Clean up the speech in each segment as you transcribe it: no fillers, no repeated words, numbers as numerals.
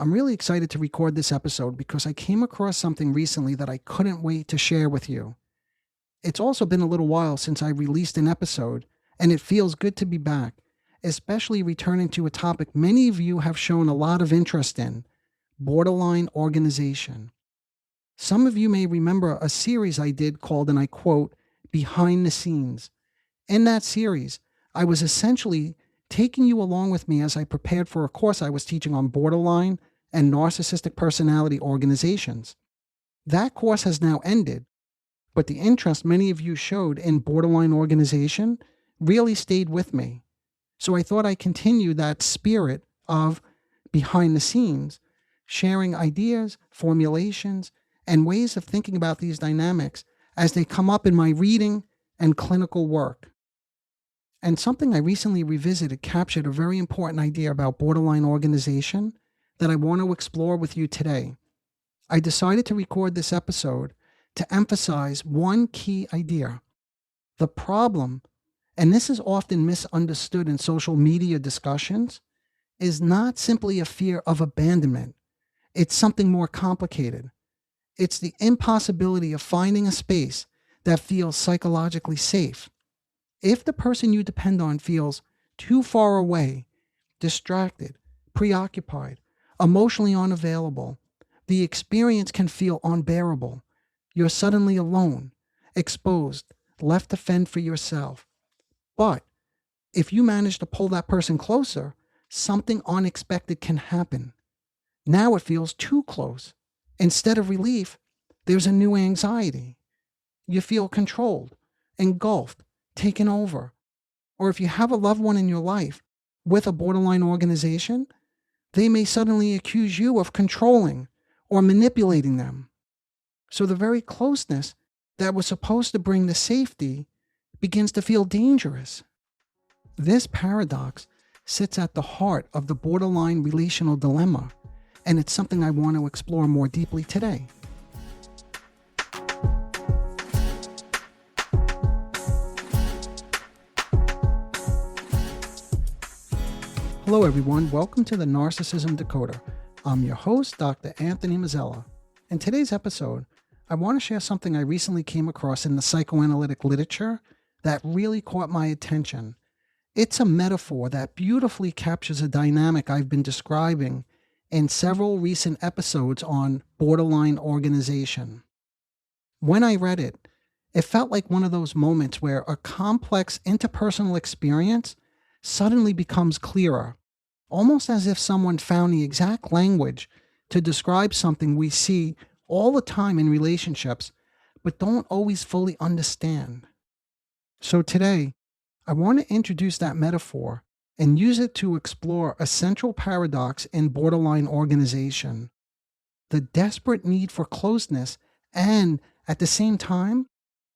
I'm really excited to record this episode because I came across something recently that I couldn't wait to share with you. It's also been a little while since I released an episode, and it feels good to be back, especially returning to a topic many of you have shown a lot of interest in: borderline organization. Some of you may remember a series I did called, and I quote, Behind the Scenes. In that series, I was essentially taking you along with me as I prepared for a course I was teaching on borderline and narcissistic personality organizations. That course has now ended, but the interest many of you showed in borderline organization really stayed with me. So I thought I'd continue that spirit of behind the scenes, sharing ideas, formulations, and ways of thinking about these dynamics as they come up in my reading and clinical work. And something I recently revisited captured a very important idea about borderline organization that I want to explore with you today. I decided to record this episode to emphasize one key idea. The problem, and this is often misunderstood in social media discussions, is not simply a fear of abandonment. It's something more complicated. It's the impossibility of finding a space that feels psychologically safe. If the person you depend on feels too far away, distracted, preoccupied, emotionally unavailable, the experience can feel unbearable. You're suddenly alone, exposed, left to fend for yourself. But if you manage to pull that person closer, something unexpected can happen. Now it feels too close. Instead of relief, there's a new anxiety. You feel controlled, engulfed, taken over. Or if you have a loved one in your life with a borderline organization, they may suddenly accuse you of controlling or manipulating them. So the very closeness that was supposed to bring the safety begins to feel dangerous. This paradox sits at the heart of the borderline relational dilemma, and it's something I want to explore more deeply today. Hello everyone, welcome to the Narcissism Decoder. I'm your host, Dr. Anthony Mazzella. In today's episode, I want to share something I recently came across in the psychoanalytic literature that really caught my attention. It's a metaphor that beautifully captures a dynamic I've been describing in several recent episodes on borderline organization. When I read it, it felt like one of those moments where a complex interpersonal experience suddenly becomes clearer, almost as if someone found the exact language to describe something we see all the time in relationships, but don't always fully understand. So today, I want to introduce that metaphor and use it to explore a central paradox in borderline organization: the desperate need for closeness and, at the same time,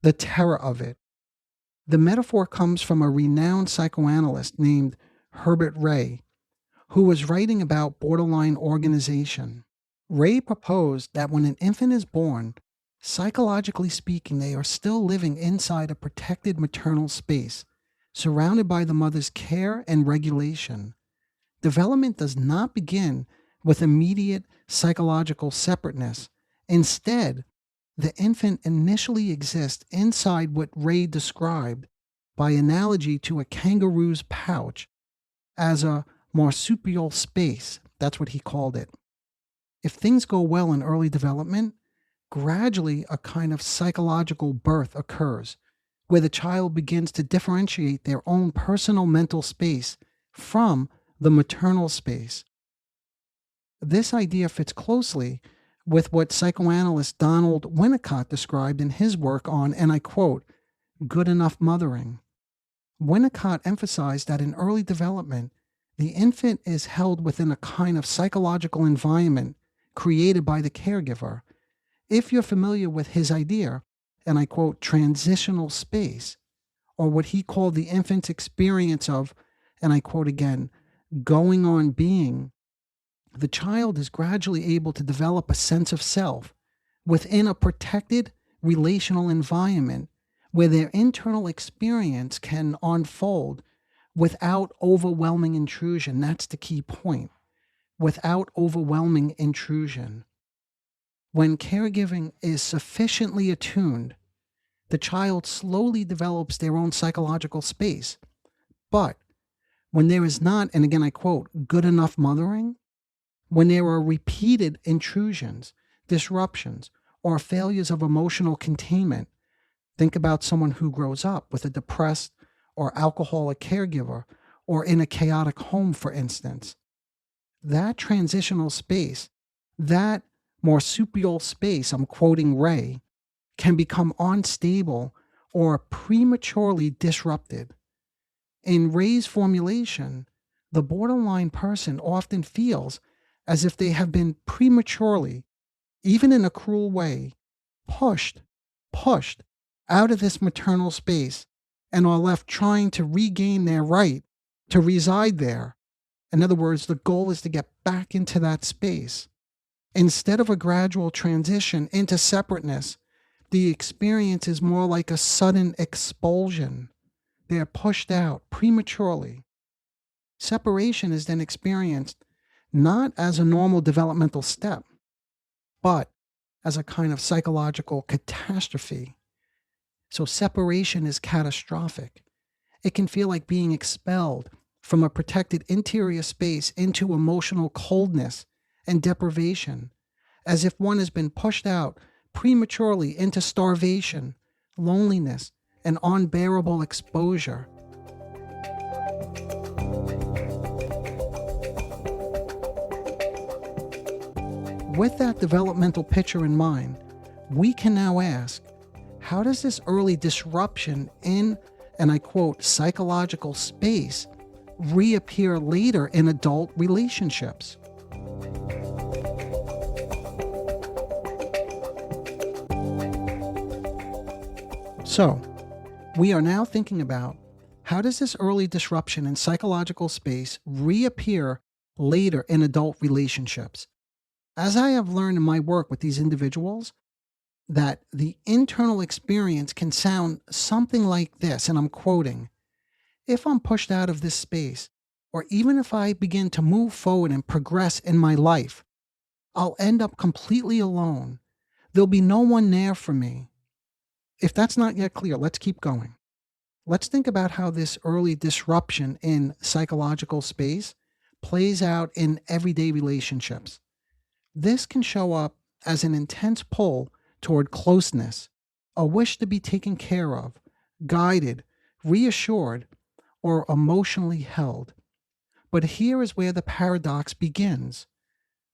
the terror of it. The metaphor comes from a renowned psychoanalyst named Herbert Rey, who was writing about borderline organization. Rey proposed that when an infant is born, psychologically speaking, they are still living inside a protected maternal space, surrounded by the mother's care and regulation. Development does not begin with immediate psychological separateness. Instead, the infant initially exists inside what Rey described, by analogy to a kangaroo's pouch, as a marsupial space. That's what he called it. If things go well in early development, gradually a kind of psychological birth occurs, where the child begins to differentiate their own personal mental space from the maternal space. This idea fits closely with what psychoanalyst Donald Winnicott described in his work on, and I quote, good enough mothering. Winnicott emphasized that in early development, the infant is held within a kind of psychological environment created by the caregiver. If you're familiar with his idea, and I quote, transitional space, or what he called the infant's experience of, and I quote again, going on being, the child is gradually able to develop a sense of self within a protected relational environment where their internal experience can unfold without overwhelming intrusion. That's the key point. without overwhelming intrusion. When caregiving is sufficiently attuned, the child slowly develops their own psychological space. But when there is not, and again I quote, good enough mothering, when there are repeated intrusions, disruptions, or failures of emotional containment, think about someone who grows up with a depressed or alcoholic caregiver or in a chaotic home, for instance. That transitional space, that marsupial space, I'm quoting Rey, can become unstable or prematurely disrupted. In Rey's formulation, the borderline person often feels as if they have been prematurely, even in a cruel way, pushed out of this maternal space and are left trying to regain their right to reside there. In other words, the goal is to get back into that space. Instead of a gradual transition into separateness, the experience is more like a sudden expulsion. They are pushed out prematurely. Separation is then experienced not as a normal developmental step, but as a kind of psychological catastrophe. So separation is catastrophic. It can feel like being expelled from a protected interior space into emotional coldness and deprivation, as if one has been pushed out prematurely into starvation, loneliness, and unbearable exposure. With that developmental picture in mind, we can now ask, how does this early disruption in, and I quote, psychological space reappear later in adult relationships? So, we are now thinking about how does this early disruption in psychological space reappear later in adult relationships? As I have learned in my work with these individuals, that the internal experience can sound something like this, and I'm quoting, if I'm pushed out of this space, or even if I begin to move forward and progress in my life, I'll end up completely alone. There'll be no one there for me. If that's not yet clear, let's keep going. Let's think about how this early disruption in psychological space plays out in everyday relationships. This can show up as an intense pull toward closeness, a wish to be taken care of, guided, reassured, or emotionally held. But here is where the paradox begins.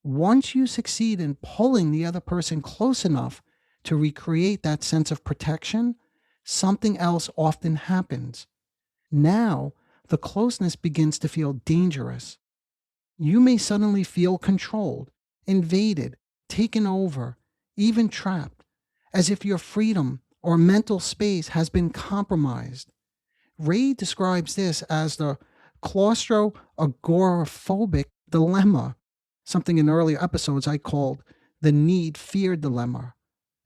Once you succeed in pulling the other person close enough to recreate that sense of protection, something else often happens. Now, the closeness begins to feel dangerous. You may suddenly feel controlled, invaded, taken over, even trapped, as if your freedom or mental space has been compromised. Rey describes this as the claustro-agoraphobic dilemma, something in earlier episodes I called the need-fear dilemma.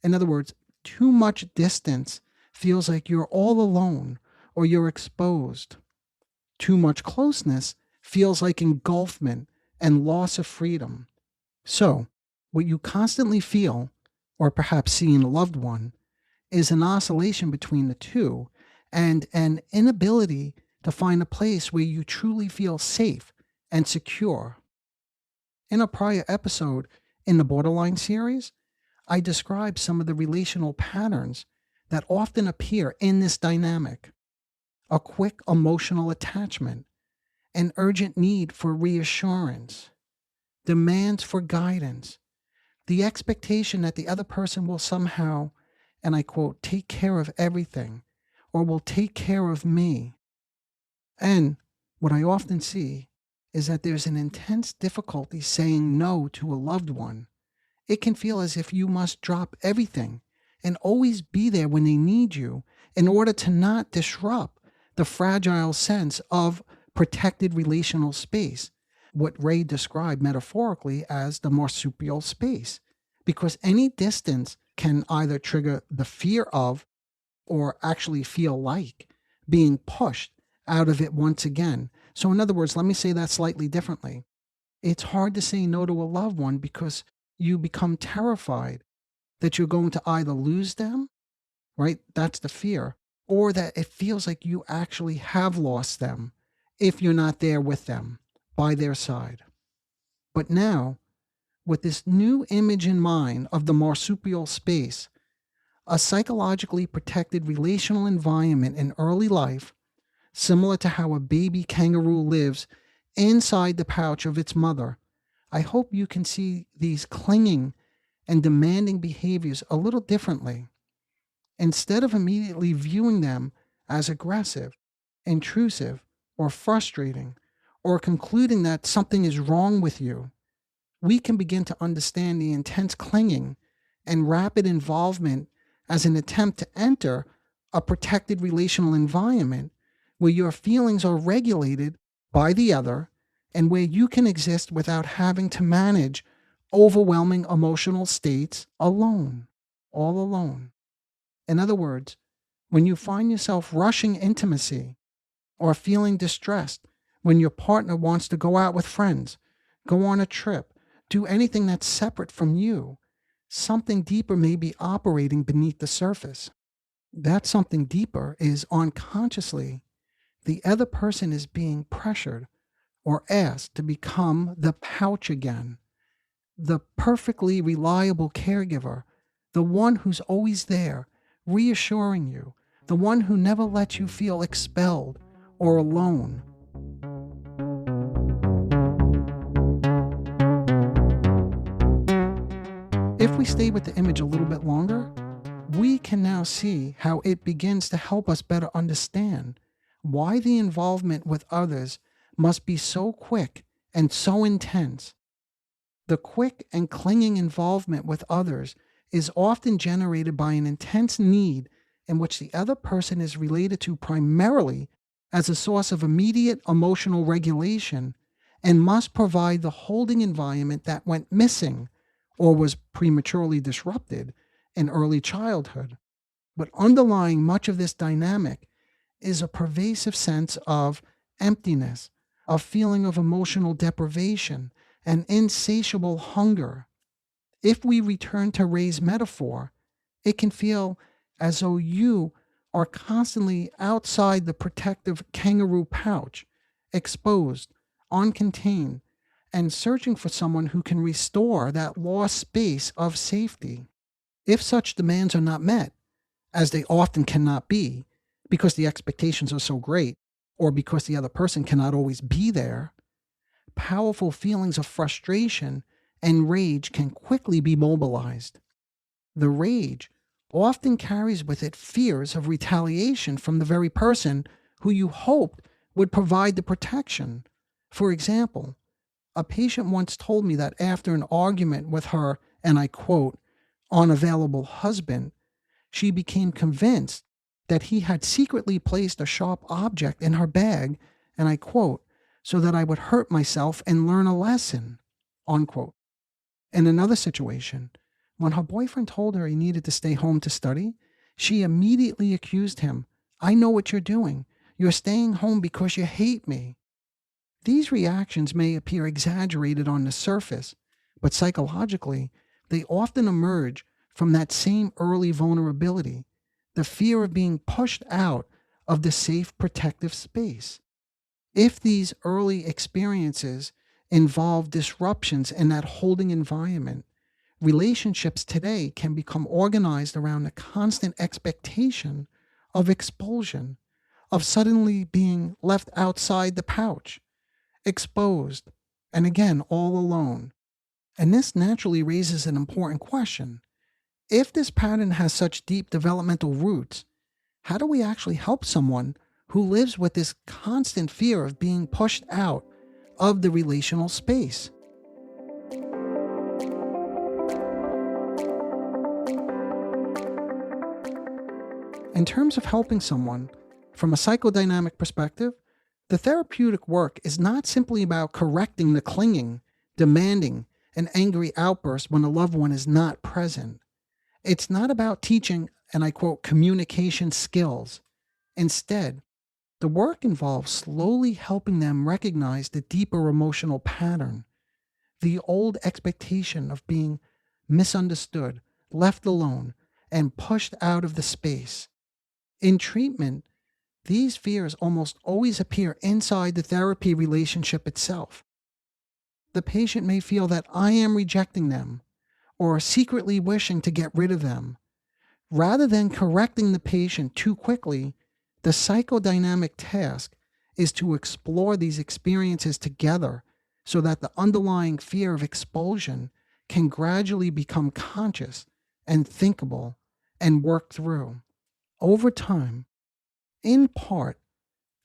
In other words, too much distance feels like you're all alone or you're exposed. Too much closeness feels like engulfment and loss of freedom. So, what you constantly feel, or perhaps see in a loved one, is an oscillation between the two and an inability to find a place where you truly feel safe and secure. In a prior episode in the Borderline series, I described some of the relational patterns that often appear in this dynamic. A quick emotional attachment, an urgent need for reassurance, demands for guidance, the expectation that the other person will somehow, and I quote, take care of everything, or will take care of me. And what I often see is that there's an intense difficulty saying no to a loved one. It can feel as if you must drop everything and always be there when they need you in order to not disrupt the fragile sense of protected relational space, what Rey described metaphorically as the marsupial space, because any distance can either trigger the fear of or actually feel like being pushed out of it once again. So in other words, let me say that slightly differently. It's hard to say no to a loved one because you become terrified that you're going to either lose them, right? That's the fear, or that it feels like you actually have lost them if you're not there with them by their side. But now, with this new image in mind of the marsupial space, a psychologically protected relational environment in early life, similar to how a baby kangaroo lives inside the pouch of its mother, I hope you can see these clinging and demanding behaviors a little differently. Instead of immediately viewing them as aggressive, intrusive, or frustrating, or concluding that something is wrong with you, we can begin to understand the intense clinging and rapid involvement as an attempt to enter a protected relational environment where your feelings are regulated by the other and where you can exist without having to manage overwhelming emotional states alone, all alone. In other words, when you find yourself rushing intimacy or feeling distressed when your partner wants to go out with friends, go on a trip, do anything that's separate from you, something deeper may be operating beneath the surface. That something deeper is unconsciously the other person is being pressured or asked to become the pouch again, the perfectly reliable caregiver, the one who's always there, reassuring you, the one who never lets you feel expelled or alone. If we stay with the image a little bit longer, we can now see how it begins to help us better understand why the involvement with others must be so quick and so intense. The quick and clinging involvement with others is often generated by an intense need in which the other person is related to primarily as a source of immediate emotional regulation and must provide the holding environment that went missing or was prematurely disrupted in early childhood. But underlying much of this dynamic is a pervasive sense of emptiness, a feeling of emotional deprivation, and insatiable hunger. If we return to Ray's metaphor, it can feel as though you are constantly outside the protective kangaroo pouch, exposed, uncontained, and searching for someone who can restore that lost space of safety. If such demands are not met, as they often cannot be, because the expectations are so great, or because the other person cannot always be there, powerful feelings of frustration and rage can quickly be mobilized. The rage often carries with it fears of retaliation from the very person who you hoped would provide the protection. For example, a patient once told me that after an argument with her, and I quote, unavailable husband, she became convinced that he had secretly placed a sharp object in her bag, and I quote, so that I would hurt myself and learn a lesson, unquote. In another situation, when her boyfriend told her he needed to stay home to study, she immediately accused him. I know what you're doing. You're staying home because you hate me. These reactions may appear exaggerated on the surface, but psychologically, they often emerge from that same early vulnerability, the fear of being pushed out of the safe protective space. If these early experiences involve disruptions in that holding environment, relationships today can become organized around the constant expectation of expulsion, of suddenly being left outside the pouch, exposed, and again, all alone. And this naturally raises an important question. If this pattern has such deep developmental roots, how do we actually help someone who lives with this constant fear of being pushed out of the relational space? In terms of helping someone, from a psychodynamic perspective, the therapeutic work is not simply about correcting the clinging, demanding, and angry outburst when a loved one is not present. It's not about teaching, and I quote, communication skills. Instead, the work involves slowly helping them recognize the deeper emotional pattern, the old expectation of being misunderstood, left alone, and pushed out of the space. In treatment, these fears almost always appear inside the therapy relationship itself. The patient may feel that I am rejecting them or secretly wishing to get rid of them. Rather than correcting the patient too quickly, the psychodynamic task is to explore these experiences together so that the underlying fear of expulsion can gradually become conscious and thinkable and worked through. Over time, in part,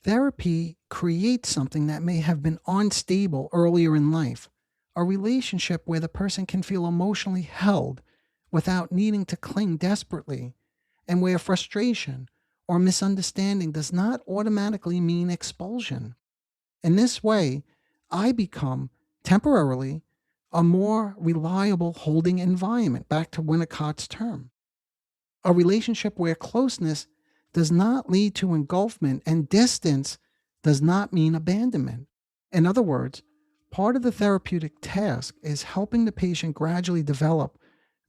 therapy creates something that may have been unstable earlier in life, a relationship where the person can feel emotionally held without needing to cling desperately, and where frustration or misunderstanding does not automatically mean expulsion. In this way, I become, temporarily, a more reliable holding environment, back to Winnicott's term. A relationship where closeness does not lead to engulfment and distance does not mean abandonment. In other words, part of the therapeutic task is helping the patient gradually develop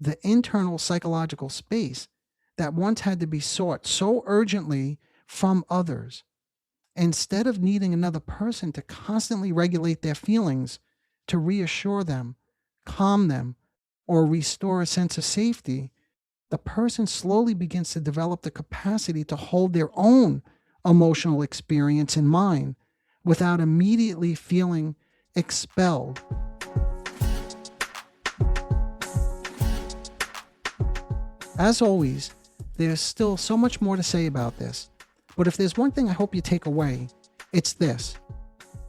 the internal psychological space that once had to be sought so urgently from others. Instead of needing another person to constantly regulate their feelings, to reassure them, calm them, or restore a sense of safety, the person slowly begins to develop the capacity to hold their own emotional experience in mind without immediately feeling expelled. As always, there's still so much more to say about this, but if there's one thing I hope you take away, it's this.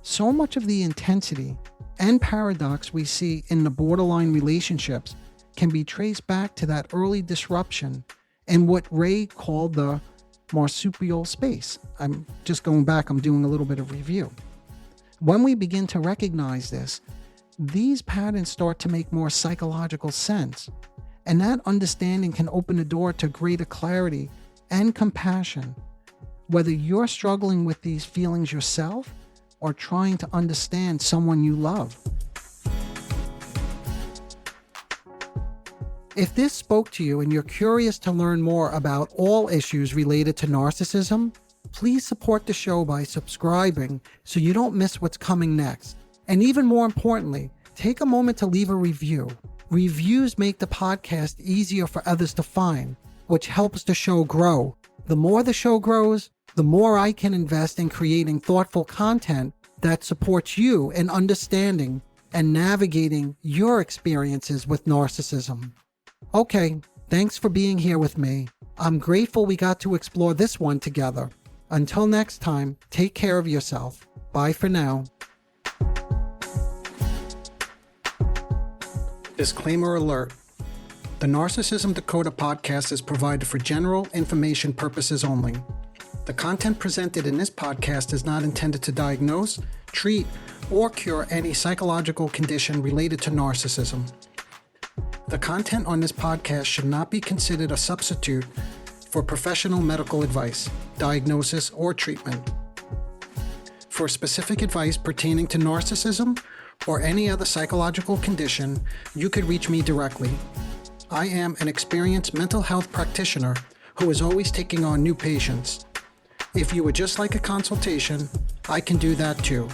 So much of the intensity and paradox we see in the borderline relationships can be traced back to that early disruption in what Rey called the marsupial space. I'm just going back, I'm doing a little bit of review. When we begin to recognize this, these patterns start to make more psychological sense, and that understanding can open the door to greater clarity and compassion, whether you're struggling with these feelings yourself or trying to understand someone you love. If this spoke to you and you're curious to learn more about all issues related to narcissism, please support the show by subscribing so you don't miss what's coming next. And even more importantly, take a moment to leave a review. Reviews make the podcast easier for others to find, which helps the show grow. The more the show grows, the more I can invest in creating thoughtful content that supports you in understanding and navigating your experiences with narcissism. Okay, thanks for being here with me. I'm grateful we got to explore this one together. Until next time, take care of yourself. Bye for now. Disclaimer alert. The Narcissism Decoder podcast is provided for general information purposes only. The content presented in this podcast is not intended to diagnose, treat, or cure any psychological condition related to narcissism. The content on this podcast should not be considered a substitute for professional medical advice, diagnosis, or treatment. For specific advice pertaining to narcissism or any other psychological condition, you could reach me directly. I am an experienced mental health practitioner who is always taking on new patients. If you would just like a consultation, I can do that too.